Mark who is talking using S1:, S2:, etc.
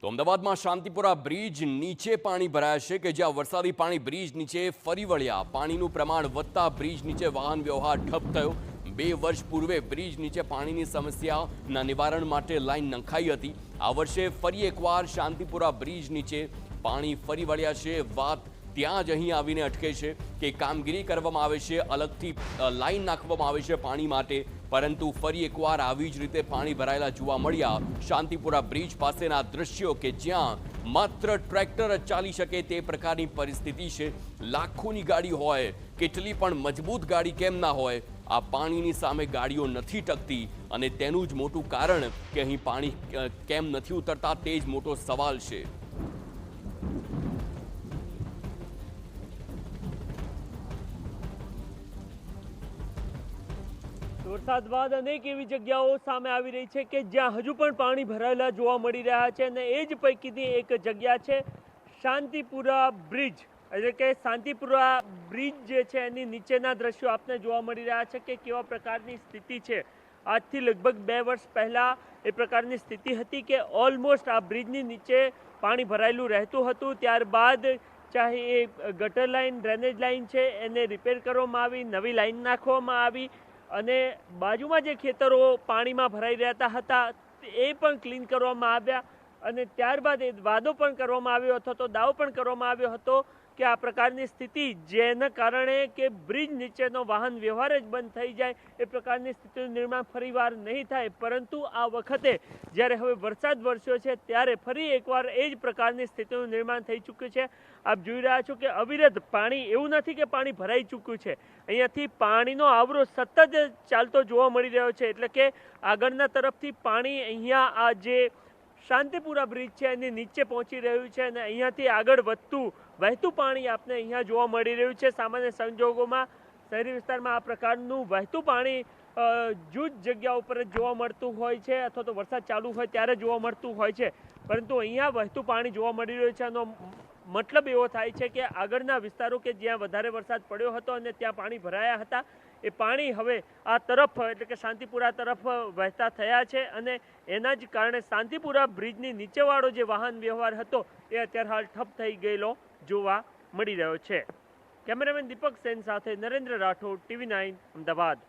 S1: તો અમદાવાદમાં શાંતિપુરા બ્રિજ નીચે પાણી ભરાયા છે કે જ્યાં વરસાદી પાણી બ્રિજ નીચે ફરી વળ્યા। પાણીનું પ્રમાણ વધતા બ્રિજ નીચે વાહન વ્યવહાર ઠપ થયો। 2 વર્ષ પૂર્વે બ્રિજ નીચે પાણીની સમસ્યાના નિવારણ માટે લાઈન નંખાઈ હતી। આ વર્ષે ફરી એકવાર શાંતિપુરા બ્રિજ નીચે પાણી ફરી વળ્યા છે। વાત ત્યાં જ અહીં આવીને અટકે છે કે કામગીરી કરવામાં આવે છે, અલગથી લાઈન નાખવામાં આવે છે પાણી માટે, પરંતુ ફરી એકવાર આવી જ રીતે પાણી ભરાયેલા જોવા મળ્યા। શાંતિપુરા બ્રિજ પાસેના દ્રશ્યો કે જ્યાં માત્ર ટ્રેક્ટર જ ચાલી શકે તે પ્રકારની પરિસ્થિતિ છે। લાખોની ગાડી હોય, કેટલી પણ મજબૂત ગાડી કેમ ના હોય, આ પાણીની સામે ગાડીઓ નથી ટકતી અને તેનું જ મોટું કારણ કે અહીં પાણી કેમ નથી ઉતરતા તે જ મોટો સવાલ છે।
S2: વરસાદ બાદ અનેક એવી જગ્યાઓ સામે આવી રહી છે કે જ્યાં હજુ પણ પાણી ભરાયેલા જોવા મળી રહ્યા છે અને એ જ પૈકીની એક જગ્યા છે શાંતિપુરા બ્રિજ। એટલે કે શાંતિપુરા બ્રિજ જે છે એની નીચેના દ્રશ્યો આપને જોવા મળી રહ્યા છે કે કેવા પ્રકારની સ્થિતિ છે। આજથી લગભગ 2 વર્ષ પહેલા એ પ્રકારની સ્થિતિ હતી કે ઓલમોસ્ટ આ બ્રિજની નીચે પાણી ભરાયેલું રહેતું હતું। ત્યારબાદ ચાહે એ ગટર લાઇન, ડ્રેનેજ લાઇન છે એને રિપેર કરવામાં આવી, નવી લાઇન નાખવામાં આવી અને બાજુમાં જે ખેતરો પાણીમાં ભરાઈ રહેતા હતા એ પણ ક્લીન કરવામાં આવ્યા અને ત્યારબાદ એ વાદો પણ કરવામાં આવ્યો હતો, તો દાવો પણ કરવામાં આવ્યો હતો કે આ પ્રકારની સ્થિતિ જેના કારણે કે બ્રિજ નીચેનો વાહન વ્યવહાર જ બંધ થઈ જાય એ પ્રકારની સ્થિતિનું નિર્માણ ફરીવાર નહીં થાય। પરંતુ આ વખતે જ્યારે હવે વરસાદ વરસ્યો છે ત્યારે ફરી એકવાર એ જ પ્રકારની સ્થિતિનું નિર્માણ થઈ ચૂક્યું છે। આપ જોઈ રહ્યા છો કે અવિરત પાણી, એવું નથી કે પાણી ભરાઈ ચૂક્યું છે, અહીંયાથી પાણીનો આવરો સતત જ ચાલતો જોવા મળી રહ્યો છે। એટલે કે આગળના તરફથી પાણી અહીંયા આ જે શાંતિપુરા બ્રિજ છે એની નીચે પહોંચી રહ્યું છે અને અહીંયાથી આગળ વહેતું પાણી આપને અહીંયા જોવા મળી રહ્યું છે। સામાન્ય સંજોગોમાં શહેરી વિસ્તારમાં આ પ્રકારનું વહેતું પાણી જૂજ જગ્યા ઉપર જ જોવા મળતું હોય છે અથવા તો વરસાદ ચાલુ હોય ત્યારે જોવા મળતું હોય છે, પરંતુ અહીંયા વહેતું પાણી જોવા મળી રહ્યું છે। આનો મતલબ એવો થાય છે કે આગળના વિસ્તારો કે જ્યાં વધારે વરસાદ પડ્યો હતો અને ત્યાં પાણી ભરાયા હતા એ પાણી હવે આ તરફ એટલે કે શાંતિપુરા તરફ વહેતા થયા છે અને એના જ કારણે શાંતિપુરા બ્રિજની નીચેવાળો જે વાહન વ્યવહાર હતો એ અત્યારે હાલ ઠપ થઈ ગયેલો જોવા મળી રહ્યો છે। કેમેરામેન દીપક સેન સાથે નરેન્દ્ર રાઠોડ, TV9 અમદાવાદ।